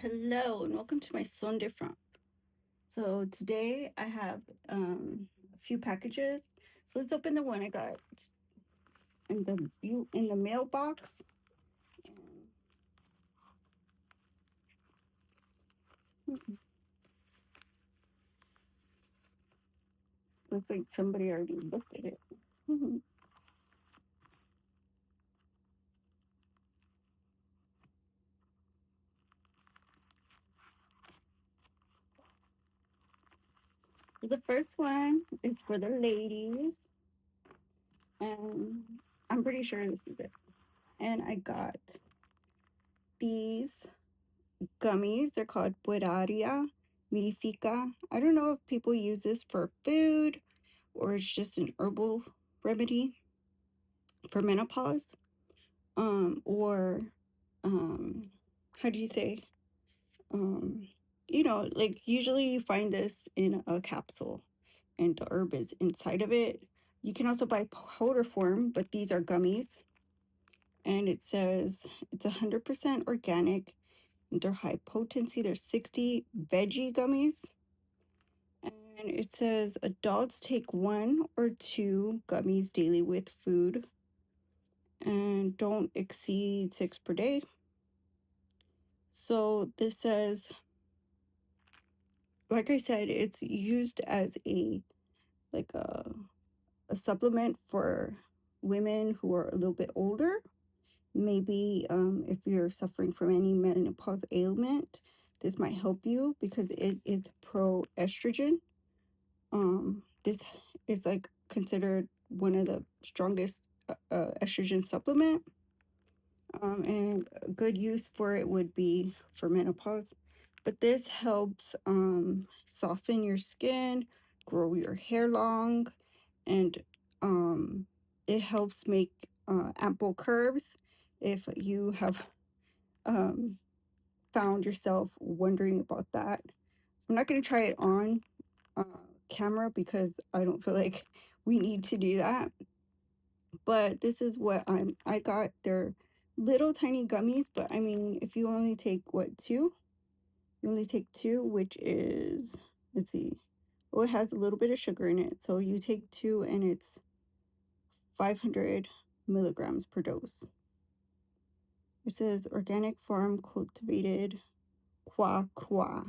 Hello and welcome to my Sunday front. So today I have a few packages. So let's open the one I got in the mailbox. Looks like somebody already looked at it. So the first one is for the ladies, and I'm pretty sure this is it. And I got these gummies. They're called Pueraria Mirifica. I don't know if people use this for food or it's just an herbal remedy for menopause. Or how do you say? Um, like usually you find this in a capsule and the herb is inside of it. You can also buy powder form, but these are gummies. And it says it's 100% organic and they're high potency. There's 60 veggie gummies. And it says adults take 1 or 2 gummies daily with food and don't exceed 6 per day. So this says, like I said, it's used as like a supplement for women who are a little bit older. Maybe if you're suffering from any menopause ailment, this might help you because it is pro-estrogen. This is like considered one of the strongest estrogen supplement. And a good use for it would be for menopause. But this helps soften your skin, grow your hair long, and it helps make ample curves. If you have found yourself wondering about that, I'm not going to try it on uh, camera because I don't feel like we need to do that. But this is what I got. They're little tiny gummies, but I mean, if you only take what, 2? You only take 2, which is, let's see. Oh, it has a little bit of sugar in it. So you take 2 and it's 500 milligrams per dose. It says organic farm cultivated qua qua.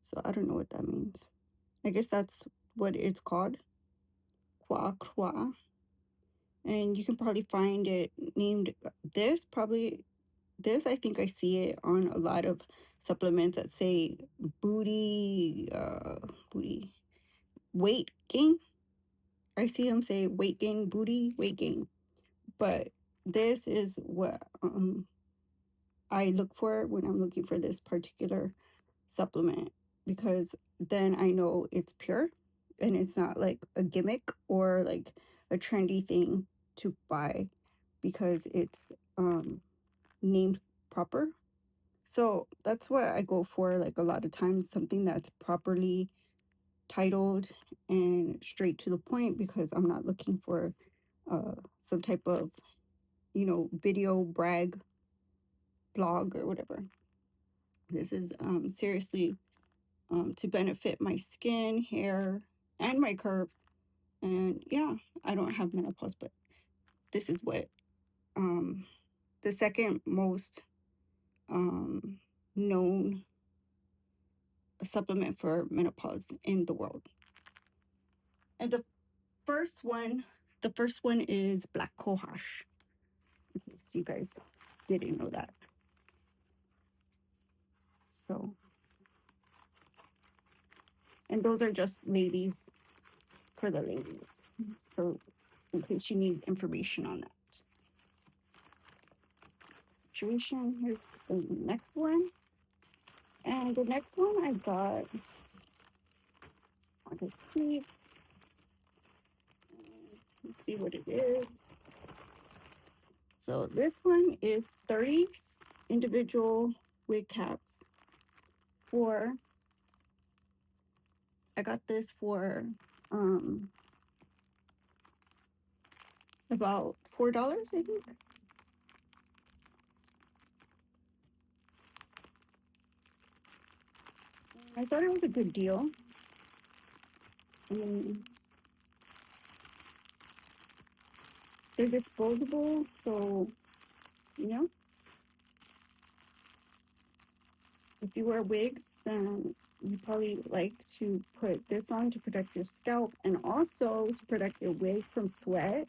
So I don't know what that means. I guess that's what it's called. Qua qua. And you can probably find it named this, probably this. I think I see it on a lot of supplements that say booty weight gain. I see them say weight gain, booty weight gain. But this is what I look for when I'm looking for this particular supplement, because then I know it's pure and it's not like a gimmick or like a trendy thing to buy because it's named proper. So that's what I go for, like a lot of times, something that's properly titled and straight to the point, because I'm not looking for some type of, video brag blog or whatever. This is seriously to benefit my skin, hair, and my curves. And yeah, I don't have menopause, but this is what um, the second most known supplement for menopause in the world. And first one, the first one is black cohosh. In case you guys didn't know that. So, and those are just ladies, for the ladies. So, in case you need information on that situation, here's the next one. And the next one I got on the keep. Let's see what it is. So this one is 30 individual wig caps for, I got this for about $4, I think. I thought it was a good deal. I mean, they're disposable, so you know, if you wear wigs, then you probably like to put this on to protect your scalp and also to protect your wig from sweat.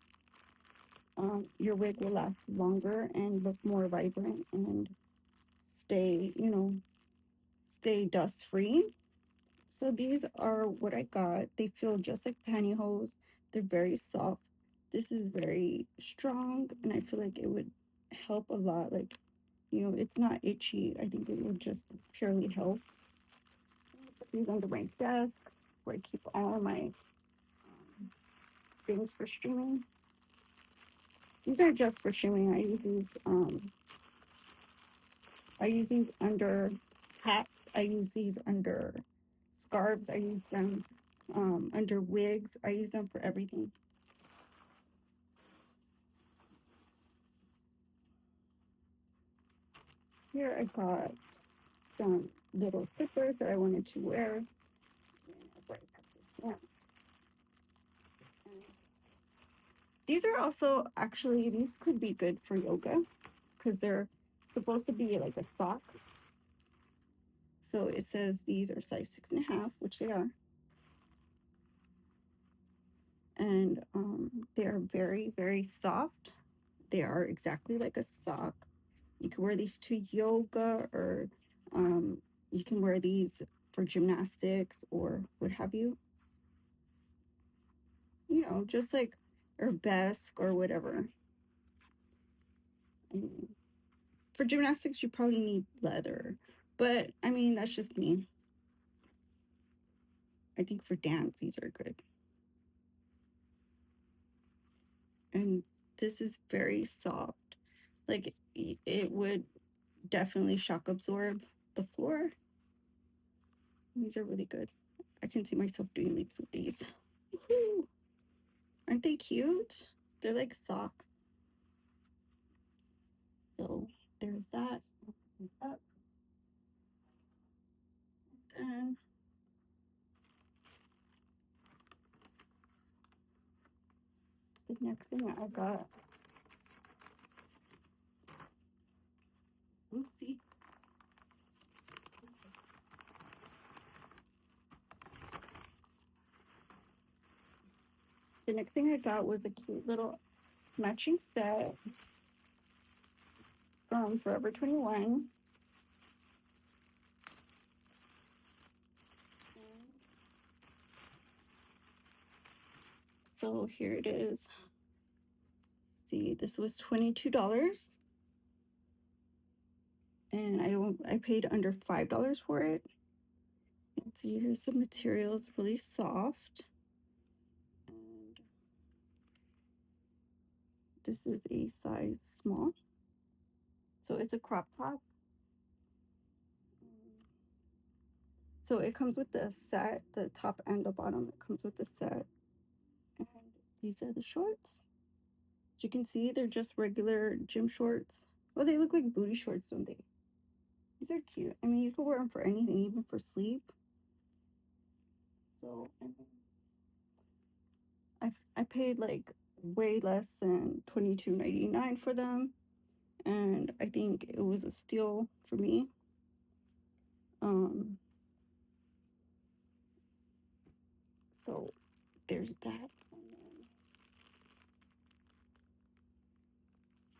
Your wig will last longer and look more vibrant and stay, stay dust free. So these are what I got. They feel just like pantyhose. They're very soft. This is very strong, and I feel like it would help a lot. Like, it's not itchy. I think it would just purely help. Put these under my desk where I keep all my things for streaming. These are just for streaming. I use these under hats. I use these under scarves. I use them under wigs. I use them for everything. Here I got some little slippers that I wanted to wear. These are also actually, these could be good for yoga because they're supposed to be like a sock. So it says these are size 6.5, which they are. And they are very, very soft. They are exactly like a sock. You can wear these to yoga, or you can wear these for gymnastics or what have you. Just like Herbesk or whatever. I mean, for gymnastics, you probably need leather, but I mean, that's just me. I think for dance, these are good. And this is very soft. Like, it would definitely shock absorb the floor. These are really good. I can see myself doing leaps with these. Woo-hoo. Aren't they cute? They're like socks. So there's that. There's that. And the next thing I got, oopsie. The next thing I got was a cute little matching set from Forever 21. So here it is. See, this was $22. And I paid under $5 for it. And see, here's the materials, really soft. And this is a size small. So it's a crop top. So it comes with the set, the top and the bottom. It comes with the set. And these are the shorts. As you can see, they're just regular gym shorts. Well, they look like booty shorts, don't they? These are cute. I mean, you could wear them for anything, even for sleep. So I paid like way less than $22.99 for them, and I think it was a steal for me. So there's that.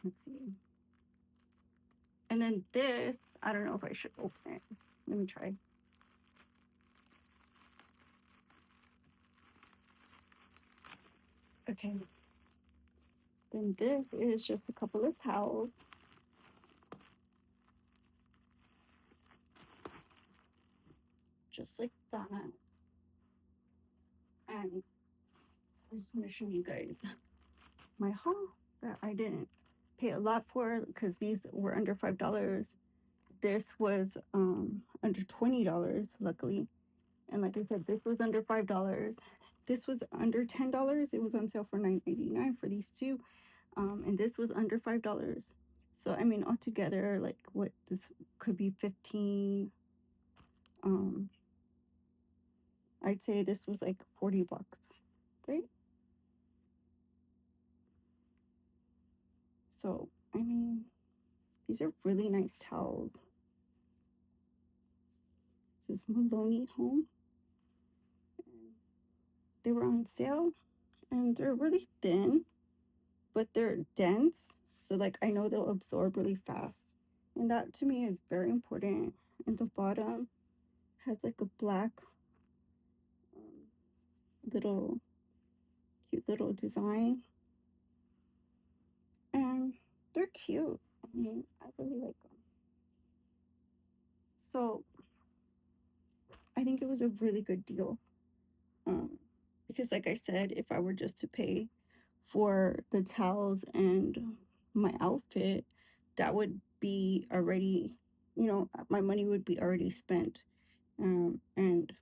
Let's see. And then this, I don't know if I should open it. Let me try. Okay. Then this is just a couple of towels. Just like that. And I just want to show you guys my haul that I didn't pay a lot for because these were under $5. This was under $20, luckily. And like I said, this was under $5. This was under $10. It was on sale for $9.99 for these two. And this was under $5. So I mean, altogether, like what this could be 15. I'd say this was like $40, right? So, I mean, these are really nice towels. This is Maloney Home. And they were on sale and they're really thin, but they're dense. So, like, I know they'll absorb really fast. And that to me is very important. And the bottom has like a black um, little cute little design. And they're cute. I mean, I really like them. So, I think it was a really good deal. Um, because, like I said, if I were just to pay for the towels and my outfit, that would be already, my money would be already spent. And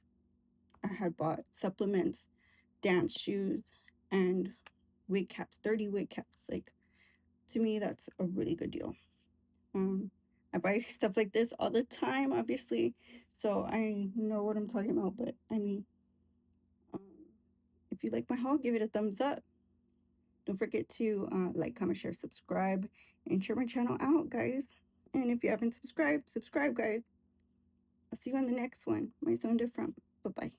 I had bought supplements, dance shoes, and wig caps, 30 wig caps. Like, to me, that's a really good deal. I buy stuff like this all the time, obviously, so I know what I'm talking about. But I mean, um, if you like my haul, give it a thumbs up. Don't forget to like, comment, share, subscribe, and share my channel out, guys. And if you haven't subscribed, subscribe, guys. I'll see you on the next one. Might sound different. Bye bye.